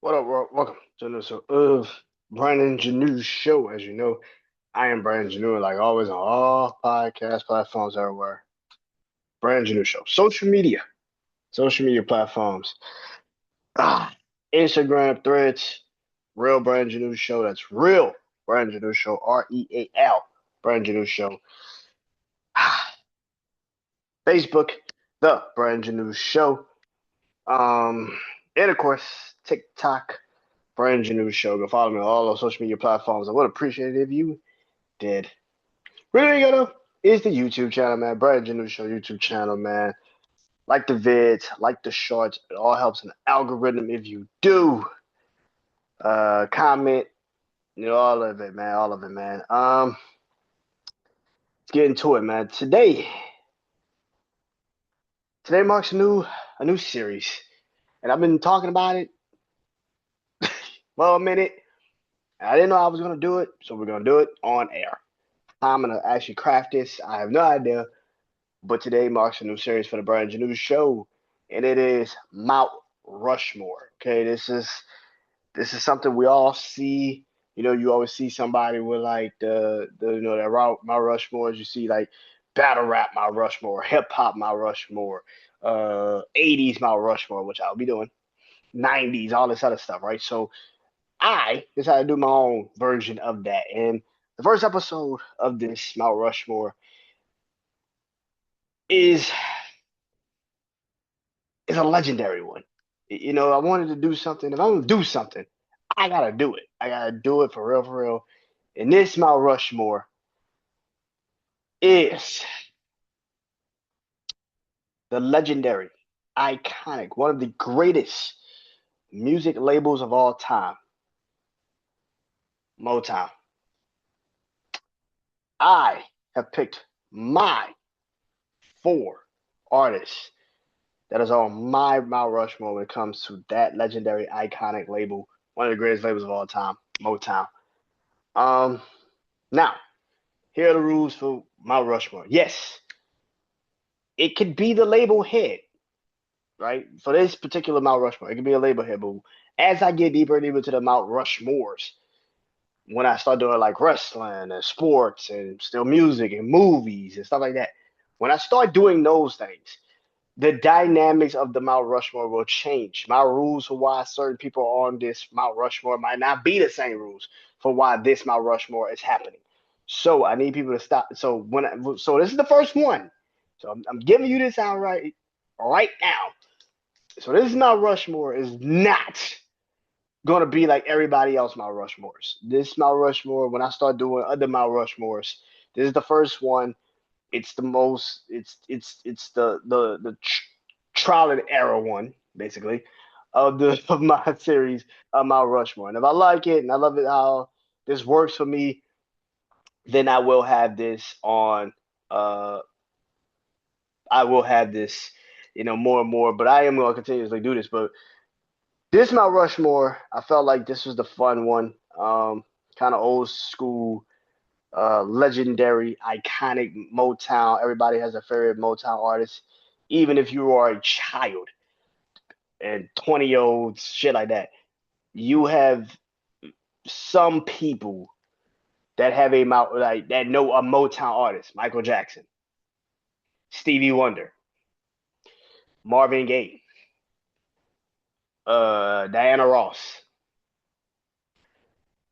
What up, world? Welcome to another episode of BrandonJaneauShow. As you know, I am Brandon Janeau, like always on all podcast platforms everywhere. Brandon Janeau Show. Social media platforms. Ah, Instagram, Threads, Real Brandon Janeau Show. That's Real Brandon Janeau Show. REAL Brandon Janeau Show. Ah, Facebook, The Brandon Janeau Show. And of course, TikTok. Brand new show. Go follow me on all those social media platforms. I would appreciate it if you did. Really gonna is the YouTube channel, man. Brand new show YouTube channel, man. Like the vids, like the shorts. It all helps in the algorithm if you do. Comment, all of it, man. All of it, man. Let's get into it, man. Today marks a new series. And I've been talking about it for a minute. I didn't know I was gonna do it, so we're gonna do it on air. I'm gonna actually craft this. I have no idea, but today marks a new series for the Brian Janeau Show, and it is Mount Rushmore. Okay, this is something we all see. You always see somebody with like the that Mount Rushmore. You see like battle rap Mount Rushmore, hip hop Mount Rushmore, 80s Mount Rushmore, which I'll be doing, 90s, all this other stuff, right? So I decided to do my own version of that, and the first episode of this Mount Rushmore is is a legendary one. I wanted to do something. If I'm gonna do something, I gotta do it. I gotta do it for real, for real. And this Mount Rushmore is the legendary, iconic, one of the greatest music labels of all time, Motown. I have picked my four artists that is on my Mount Rushmore when it comes to that legendary, iconic label, one of the greatest labels of all time, Motown. Um, Now, here are the rules for Mount Rushmore. Yes, it could be the label head, right? For this particular Mount Rushmore, it could be a label head. But as I get deeper and deeper to the Mount Rushmores, when I start doing like wrestling and sports and still music and movies and stuff like that, when I start doing those things, the dynamics of the Mount Rushmore will change. My rules for why certain people on this Mount Rushmore might not be the same rules for why this Mount Rushmore is happening. So I need people to stop. So this is the first one. So I'm giving you this out right now. So this Mount Rushmore is not gonna be like everybody else Mount Rushmores. This Mount Rushmore, when I start doing other Mount Rushmores, this is the first one. It's the most. It's the trial and error one, basically, of my series of Mount Rushmore. And if I like it and I love it how this works for me, then I will have this on. Uh, I will have this, more and more. But I am going to continuously do this. But this Mount Rushmore, I felt like this was the fun one. Kind of old school, legendary, iconic Motown. Everybody has a favorite Motown artist, even if you are a child and 20-year-olds, shit like that. You have some people that have a like that know a Motown artist, Michael Jackson, Stevie Wonder, Marvin Gaye, Diana Ross.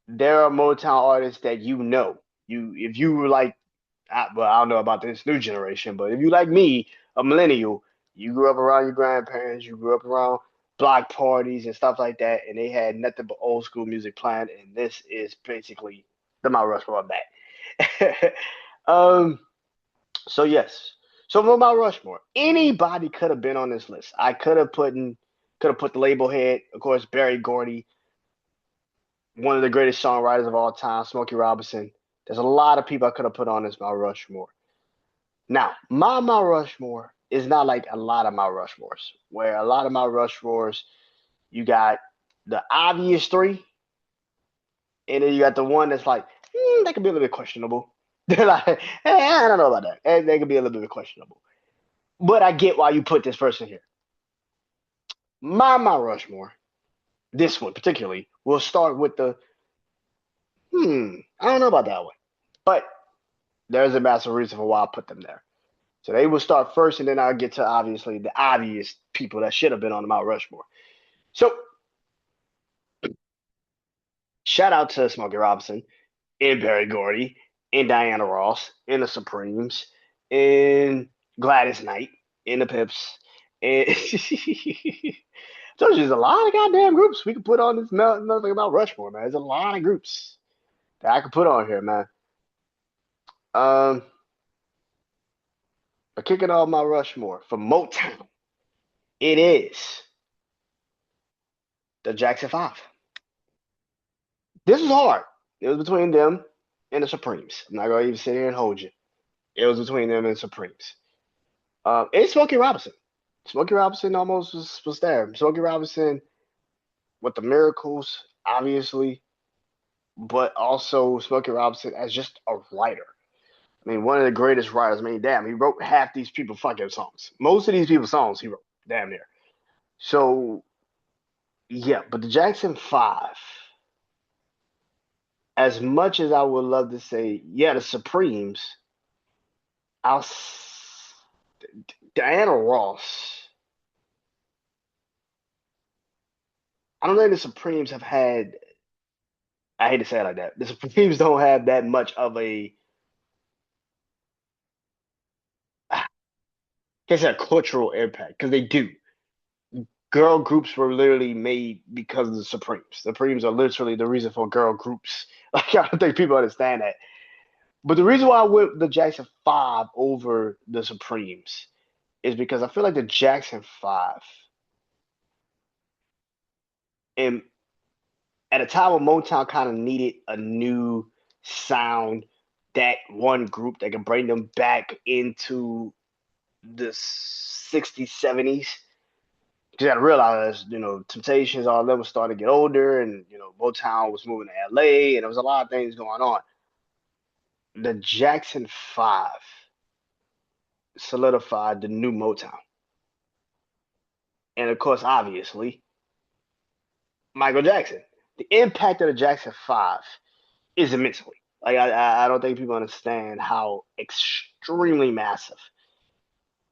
There are Motown artists that you know. If you were like, well, I don't know about this new generation, but if you like me, a millennial, you grew up around your grandparents, you grew up around block parties and stuff like that, and they had nothing but old school music playing, and this is basically the Mount Rushmore of that. um, so yes, so for Mount Rushmore, anybody could have been on this list. I could have put the label head, of course, Barry Gordy, one of the greatest songwriters of all time, Smokey Robinson. There's a lot of people I could have put on this Mount Rushmore. Now, my Mount Rushmore is not like a lot of Mount Rushmores, where a lot of Mount Rushmores, you got the obvious three, and then you got the one that's like, that could be a little bit questionable. They're like, I don't know about that. And they could be a little bit questionable. But I get why you put this person here. My Mount Rushmore This one particularly, we'll start with the I don't know about that one, but there's a massive reason for why I put them there. So they will start first, and then I'll get to obviously the obvious people that should have been on the Mount Rushmore. So shout out to Smokey Robinson and Barry Gordy and Diana Ross and the Supremes and Gladys Knight and the Pips. And told you there's a lot of goddamn groups we could put on this nothing about Rushmore, man. There's a lot of groups that I could put on here, man. Um, but kicking off my Rushmore for Motown, it is the Jackson Five. This was hard. It was between them and the Supremes. I'm not gonna even sit here and hold you. It was between them and the Supremes. And Smokey Robinson. Smokey Robinson almost was there. Smokey Robinson with the miracles, obviously, but also Smokey Robinson as just a writer. I mean, one of the greatest writers. I mean, damn, he wrote half these people fucking songs. Most of these people's songs he wrote, damn near. So yeah, but the Jackson Five, as much as I would love to say, yeah, the Supremes, I'll Diana Ross. I don't think the Supremes have had. I hate to say it like that. The Supremes don't have that much of a, I can't say a cultural impact because they do. Girl groups were literally made because of the Supremes. The Supremes are literally the reason for girl groups. Like I don't think people understand that. But the reason why I went the Jackson Five over the Supremes is because I feel like the Jackson Five, and at a time when Motown kind of needed a new sound, that one group that could bring them back into the 60s, 70s. You got to realize, Temptations, all of them were starting to get older, and Motown was moving to LA, and there was a lot of things going on. The Jackson Five solidified the new Motown, and of course, obviously, Michael Jackson. The impact of the Jackson Five is immensely. Like I don't think people understand how extremely massive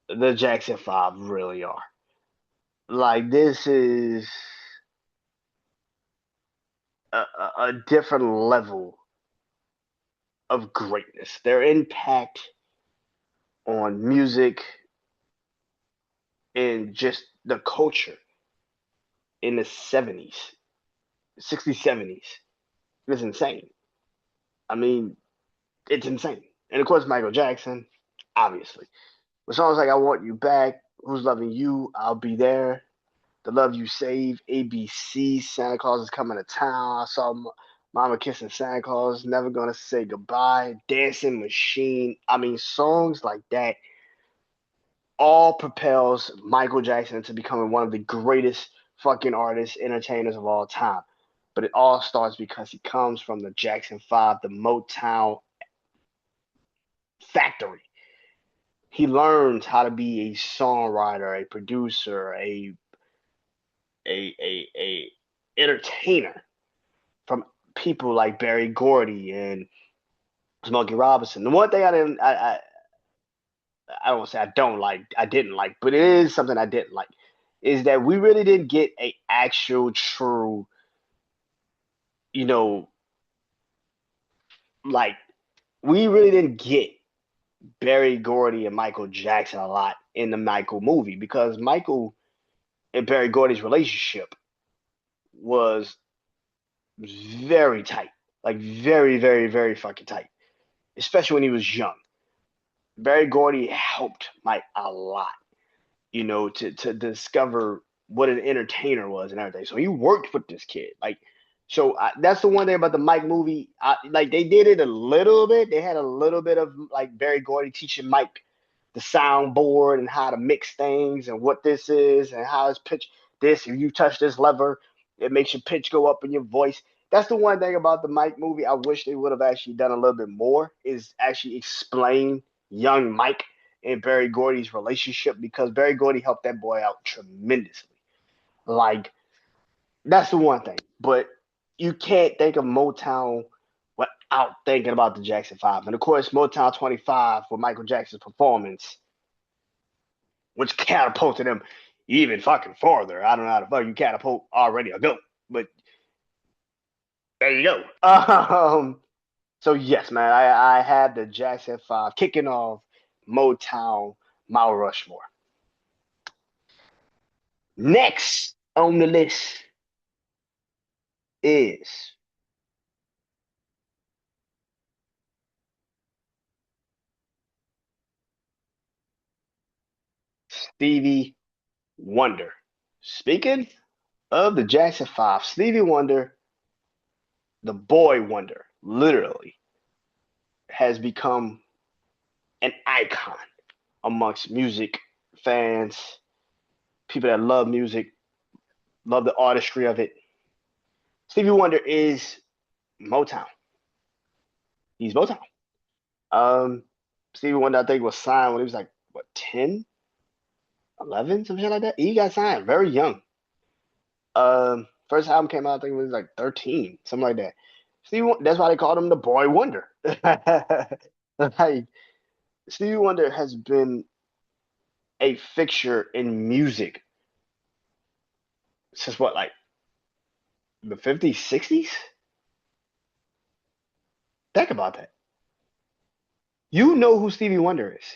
the Jackson Five really are. Like this is a different level of greatness. Their impact on music and just the culture in the 70s, 60s, 70s is insane. I mean, it's insane. And of course, Michael Jackson, obviously. With songs like I Want You Back, Who's Loving You, I'll Be There, The Love You Save, ABC, Santa Claus is Coming to Town, I Saw Mama Kissing Santa Claus, Never Gonna Say Goodbye, Dancing Machine. I mean, songs like that all propels Michael Jackson into becoming one of the greatest fucking artists, entertainers of all time. But it all starts because he comes from the Jackson 5, the Motown factory. He learned how to be a songwriter, a producer, a entertainer from people like Barry Gordy and Smokey Robinson. The one thing I don't want to say I don't like, I didn't like, but it is something I didn't like, is that we really didn't get a actual true, you know, like we really didn't get Barry Gordy and Michael Jackson a lot in the Michael movie because Michael and Barry Gordy's relationship was very tight, like very, very, very fucking tight, especially when he was young. Barry Gordy helped Mike a lot, to discover what an entertainer was and everything. So he worked with this kid, like. So that's the one thing about the Mike movie. Like they did it a little bit. They had a little bit of like Barry Gordy teaching Mike the soundboard and how to mix things and what this is and how it's pitch. This if you touch this lever, it makes your pitch go up in your voice. That's the one thing about the Mike movie. I wish they would have actually done a little bit more. Is actually explain young Mike and Barry Gordy's relationship because Barry Gordy helped that boy out tremendously. Like That's the one thing. But you can't think of Motown without thinking about the Jackson 5. And of course, Motown 25 for Michael Jackson's performance, which catapulted him even fucking farther. I don't know how the fuck you catapult already a goat, but there you go. So yes, man, I had the Jackson 5 kicking off Motown Mount Rushmore. Next on the list is Stevie Wonder. Speaking of the Jackson 5, Stevie Wonder, the boy wonder, literally has become an icon amongst music fans, people that love music, love the artistry of it. Stevie Wonder is Motown. He's Motown. Um, Stevie Wonder, I think, was signed when he was like, what, 10, 11, some shit like that? He got signed very young. First album came out, I think it was like 13, something like that. Stevie, that's why they called him the Boy Wonder. Like, Stevie Wonder has been a fixture in music since what, like the 50s, 60s? Think about that. You know who Stevie Wonder is.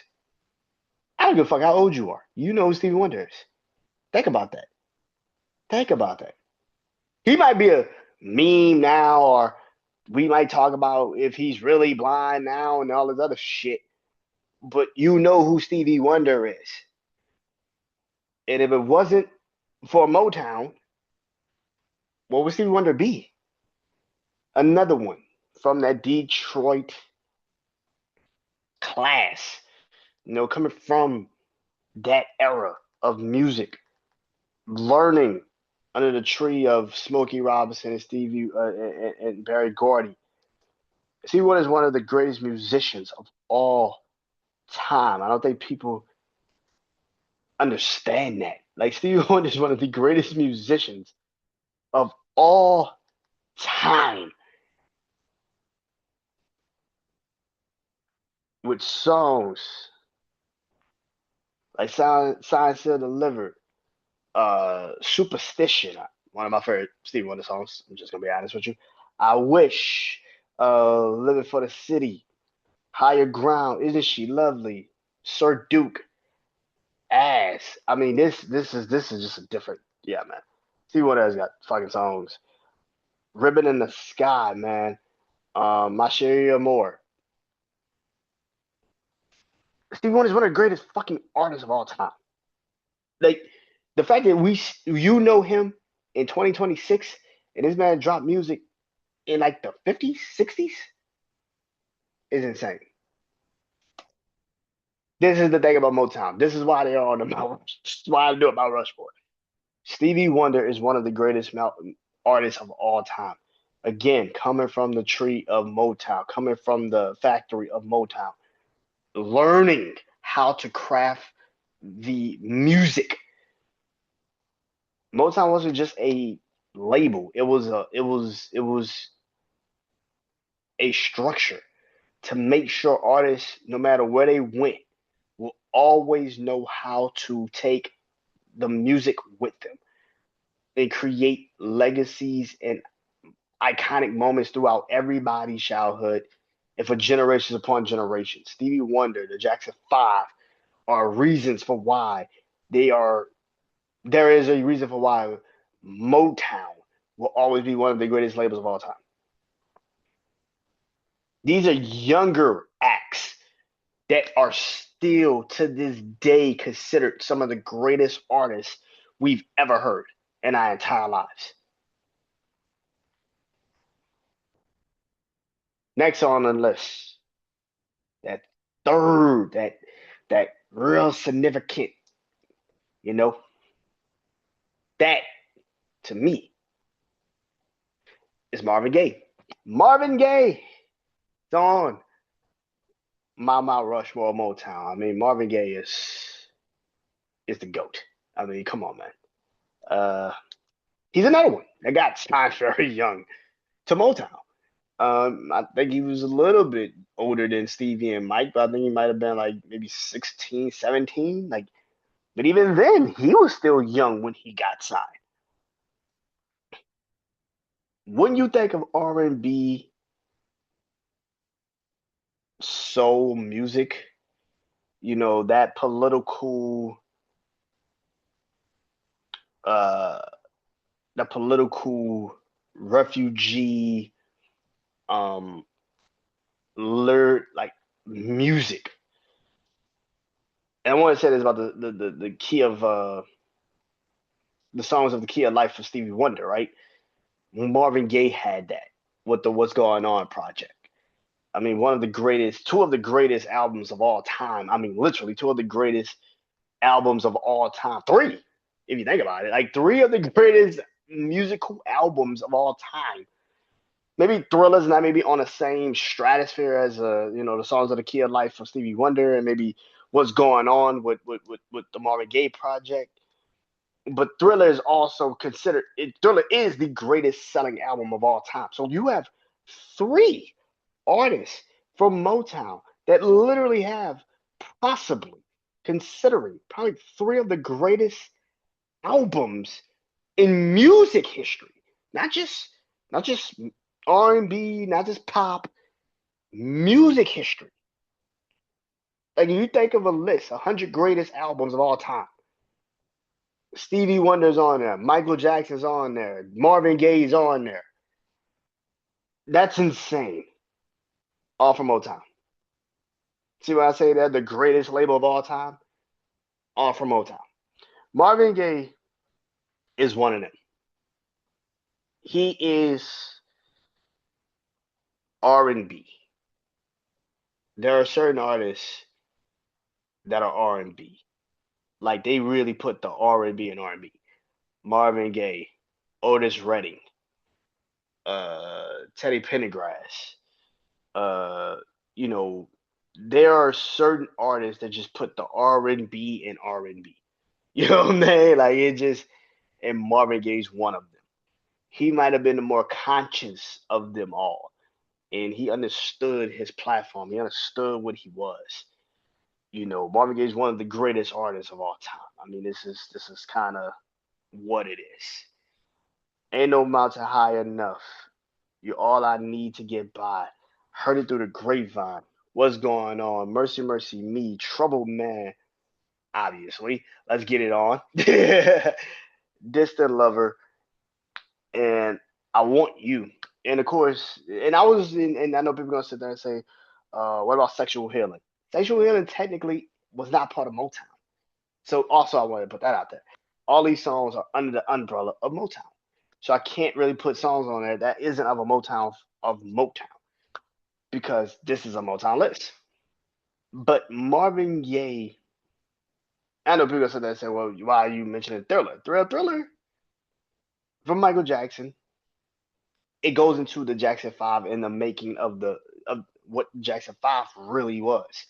I don't give a fuck how old you are. You know who Stevie Wonder is. Think about that. Think about that. He might be a meme now, or we might talk about if he's really blind now and all this other shit. But you know who Stevie Wonder is. And if it wasn't for Motown, what would Stevie Wonder be? Another one from that Detroit class, coming from that era of music, learning under the tree of Smokey Robinson and Stevie and Barry Gordy. Stevie Wonder is one of the greatest musicians of all time. I don't think people understand that. Like, Stevie Wonder is one of the greatest musicians of all time, with songs like Sign Still Delivered, Superstition, one of my favorite Stevie Wonder songs. I'm just gonna be honest with you. I Wish, Living for the City, Higher Ground, Isn't She Lovely, Sir Duke, Ass. I mean, this is just a different, yeah, man. Stevie Wonder has got fucking songs. Ribbon in the Sky, man. My Cherie Amour. Stevie Wonder is one of the greatest fucking artists of all time. Like, the fact that you know him in 2026 and this man dropped music in like the 50s, 60s is insane. This is the thing about Motown. This is why they are on the Mount. This is why I do it Mount Rushmore. Stevie Wonder is one of the greatest artists of all time. Again, coming from the tree of Motown, coming from the factory of Motown, learning how to craft the music. Motown wasn't just a label. It was a structure to make sure artists, no matter where they went, will always know how to take the music with them and create legacies and iconic moments throughout everybody's childhood and for generations upon generations. Stevie Wonder, the Jackson 5 are reasons for why they are there is a reason for why Motown will always be one of the greatest labels of all time. These are younger acts that are still to this day considered some of the greatest artists we've ever heard in our entire lives. Next on the list, that third, that real significant, you know, that to me is Marvin Gaye. Marvin Gaye is on my Mount Rushmore Motown. I mean, Marvin Gaye is the GOAT. I mean, come on, man. Uh, he's another one. that got signed very young to Motown. I think he was a little bit older than Stevie and Mike, but I think he might have been like maybe 16, 17. Like, but even then, he was still young when he got signed. When you think of R&B soul music, that uh, political refugee, um, like music. And I want to say this about the key of the songs of the key of life for Stevie Wonder, right? Marvin Gaye had that with the What's Going On project. I mean, two of the greatest albums of all time. I mean, literally two of the greatest albums of all time. Three, if you think about it, like three of the greatest musical albums of all time. Maybe Thriller's not maybe on the same stratosphere as the songs of the Key of Life for Stevie Wonder, and maybe What's Going On with the Marvin Gaye project. But Thriller is also considered. Thriller is the greatest selling album of all time. So you have three artists from Motown that literally have possibly, considering probably three of the greatest albums in music history. Not just R&B, not just pop, music history. Like you think of a list, 100 greatest albums of all time. Stevie Wonder's on there, Michael Jackson's on there, Marvin Gaye's on there. That's insane. All from Motown. See why I say that the greatest label of all time? All from Motown. Marvin Gaye is one of them. He is R&B. There are certain artists that are R&B. Like they really put the R&B in R&B. Marvin Gaye, Otis Redding, Teddy Pendergrass. Uh, you know, there are certain artists that just put the R&B in R&B. You know what I'm saying? Like it just, and Marvin Gaye's one of them. He might have been the more conscious of them all, and he understood his platform. He understood what he was. Marvin Gaye is one of the greatest artists of all time. I mean, this is kind of what it is. Ain't no mountain high enough. You're all I need to get by. Heard it through the grapevine. What's going on? Mercy, mercy me. Trouble man. Obviously. Let's get it on. Distant lover. And I want you. And of course, and I know people are gonna sit there and say, what about sexual healing? Sexual healing technically was not part of Motown. So also I wanted to put that out there. All these songs are under the umbrella of Motown. So I can't really put songs on there that isn't of Motown because this is a Motown list. But Marvin Gaye, I know people sit there and say, well, why are you mentioning Thriller? Thriller from Michael Jackson. It goes into the Jackson 5 and the making of what Jackson 5 really was.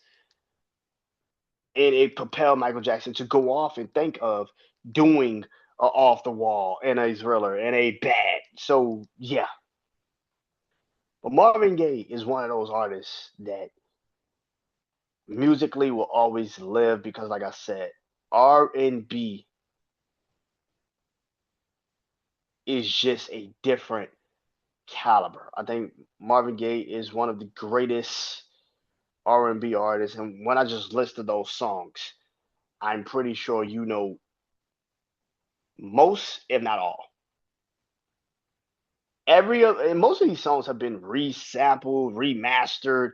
And it propelled Michael Jackson to go off and think of doing a Off the Wall and a Thriller and a Bad. So yeah, but Marvin Gaye is one of those artists that musically will always live because, like I said, R&B is just a different caliber. I think Marvin Gaye is one of the greatest R&B artists, and when I just listed those songs, I'm pretty sure you know most, if not all. And most of these songs have been resampled, remastered.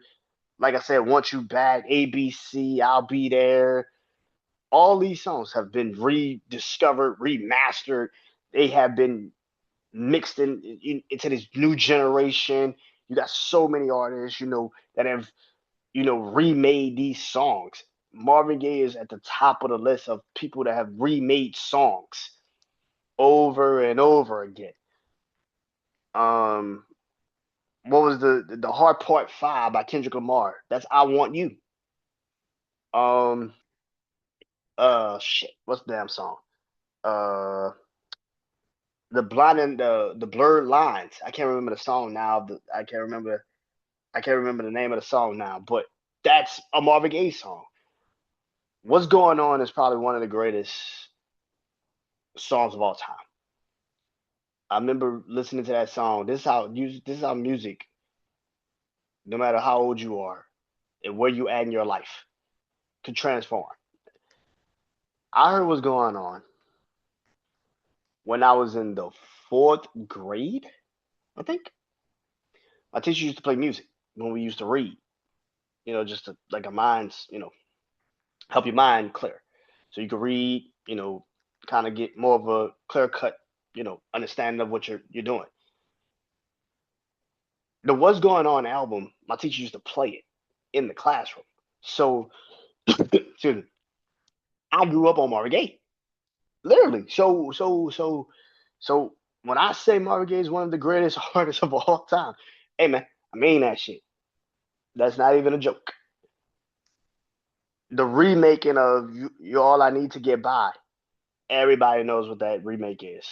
Like I said, Want You Back, ABC, I'll Be There. All these songs have been rediscovered, remastered. They have been mixed into this new generation. You got so many artists, that have, remade these songs. Marvin Gaye is at the top of the list of people that have remade songs over and over again. Um, what was the Hard Part 5 by Kendrick Lamar? That's I Want You. Um, shit, what's the damn song? Uh, the blind and the blurred lines. I can't remember the song now. I can't remember the name of the song now, but that's a Marvin Gaye song. What's Going On is probably one of the greatest songs of all time. I remember listening to that song. This is how music, no matter how old you are and where you at in your life, can transform. I heard what's going on when I was in the fourth grade, I think. My teacher used to play music when we used to read, just to, like a mind's, help your mind clear. So you can read, kind of get more of a clear cut, understanding of what you're doing. The What's Going On album, my teacher used to play it in the classroom. So, excuse me, I grew up on Marvin Gaye, literally. So when I say Marvin Gaye is one of the greatest artists of all time, hey man, I mean that shit. That's not even a joke. The remaking of "You're All I Need to Get By," everybody knows what that remake is.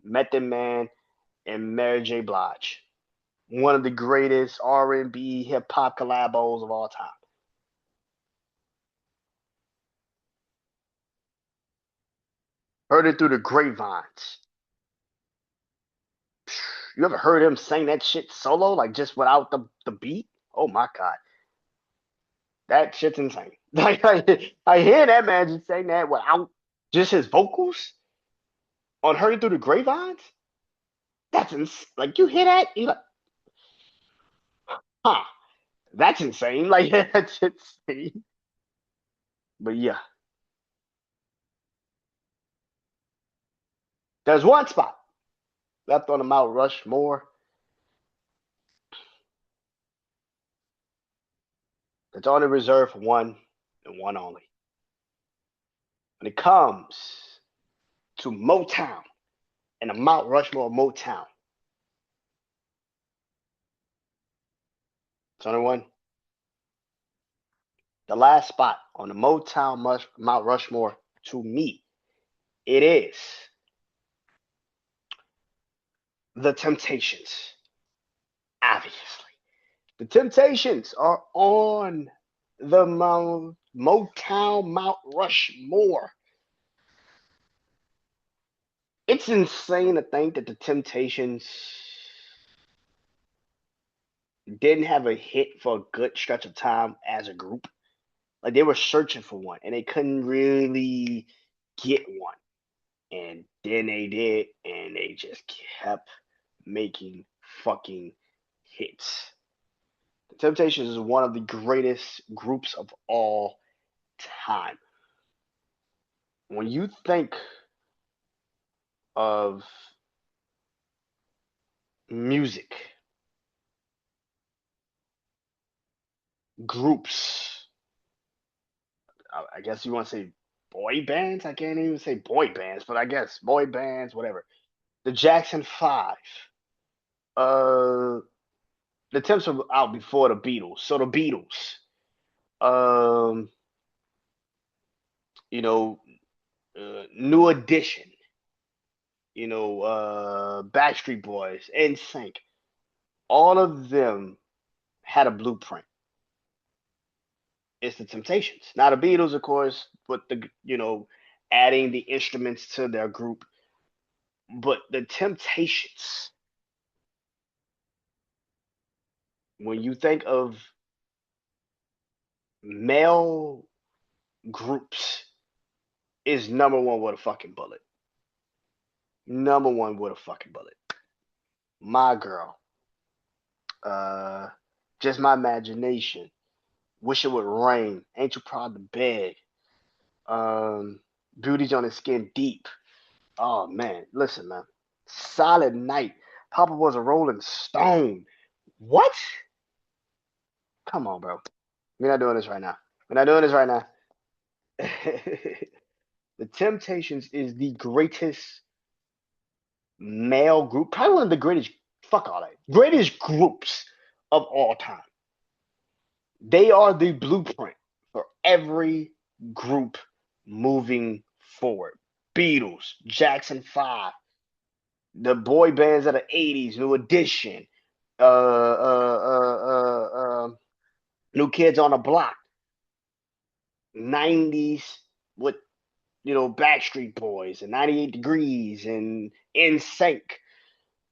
Method Man and Mary J. Blige, one of the greatest R&B hip hop collabos of all time. Heard it through the grapevines. You ever heard him sing that shit solo, like just without the beat? Oh my god, that shit's insane. Like I hear that man just saying that without just his vocals on "Heard It Through the Grapevines." Like you hear that, you like, huh? That's insane. Like that's insane. But yeah, there's one spot left on the Mount Rushmore that's only reserved for one and one only. When it comes to Motown and the Mount Rushmore of Motown, it's only one. The last spot on the Motown Mount Rushmore to me, it is the Temptations. Obviously, the Temptations are on the Motown Mount Rushmore. It's insane to think that the Temptations didn't have a hit for a good stretch of time as a group. Like they were searching for one and they couldn't really get one. And then they did, and they just kept making fucking hits. The Temptations is one of the greatest groups of all time. When you think of music, groups, I guess you want to say boy bands. I can't even say boy bands, but I guess boy bands, whatever. The Jackson Five. Uh, the Temps were out before the Beatles, so the Beatles. Um, you know, New Edition. Backstreet Boys, NSYNC. All of them had a blueprint. It's the Temptations. Now the Beatles, of course, with the adding the instruments to their group, but the Temptations. When you think of male groups, is number one with a fucking bullet. Number one with a fucking bullet. My girl. Uh, just my imagination. Wish it would rain. Ain't you proud to beg? Beauty's on his skin deep. Oh man, listen, man. Solid night. Papa was a rolling stone. What? Come on, bro. We're not doing this right now. We're not doing this right now. The Temptations is the greatest male group, probably one of the greatest. Fuck all that. Greatest groups of all time. They are the blueprint for every group moving forward. Beatles, Jackson 5, the boy bands of the '80s, New Edition, uh, uh, uh, New Kids on the Block, '90s with Backstreet Boys and 98 Degrees and NSYNC,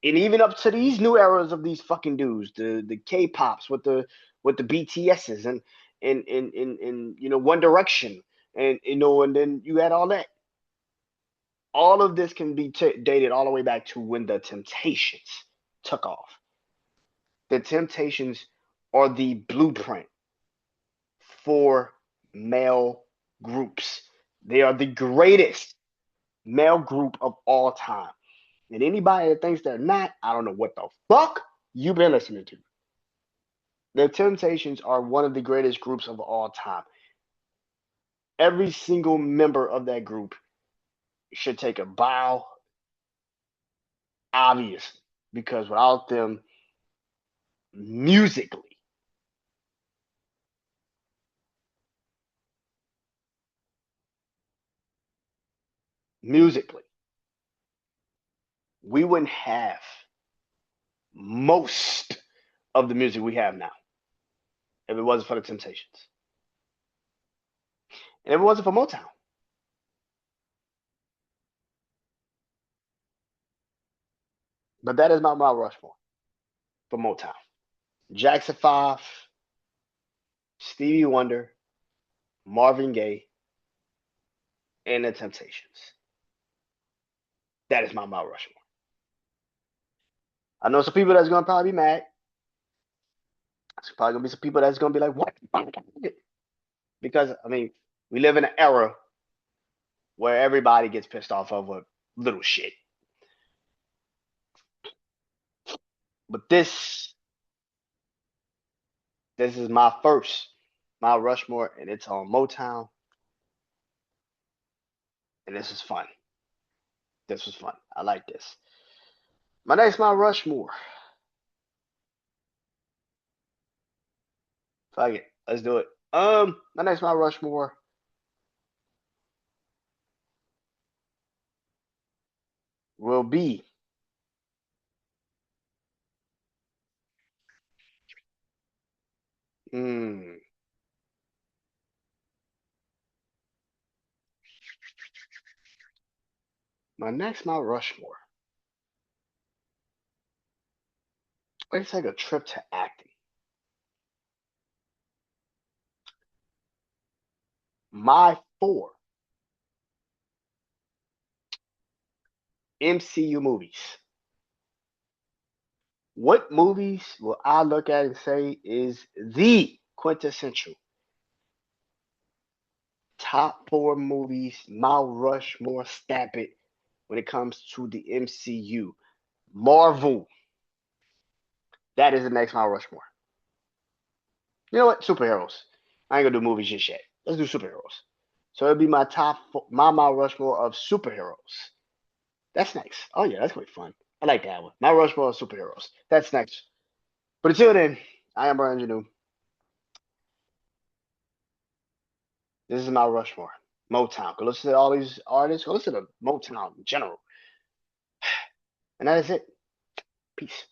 and even up to these new eras of these fucking dudes, the K-pops with the BTSs and One Direction, and then you had all that. All of this can be dated all the way back to when the Temptations took off. The Temptations are the blueprint for male groups. They are the greatest male group of all time. And anybody that thinks they're not, I don't know what the fuck you've been listening to. The Temptations are one of the greatest groups of all time. Every single member of that group should take a bow, obviously, because without them, musically, musically, we wouldn't have most of the music we have now if it wasn't for the Temptations. And if it wasn't for Motown. But that is my Mount Rushmore for Motown. Jackson 5, Stevie Wonder, Marvin Gaye, and the Temptations. That is my Mount Rushmore. I know some people that's gonna probably be mad. There's probably gonna be some people that's gonna be like, "What?" Because I mean, we live in an era where everybody gets pissed off over little shit. But this is my first Mount Rushmore, and it's on Motown, and this is fun. This was fun. I like this. My next Mount Rushmore. Fuck it. Let's do it. My next Mount Rushmore will be mm, my next Mount Rushmore. Let's take a trip to acting. My four MCU movies. What movies will I look at and say is the quintessential top four movies, Mount Rushmore, stamp it when it comes to the MCU? Marvel. That is the next Mount Rushmore. You know what? Superheroes. I ain't gonna do movies just yet. Let's do superheroes. So it'll be my my Mount Rushmore of superheroes. That's next. Oh yeah, that's gonna be fun. I like that one. Mount Rushmore of superheroes. That's next. But until then, I am Brandon Janeau. This is Mount Rushmore. Motown. Go listen to all these artists. Go listen to Motown in general. And that is it. Peace.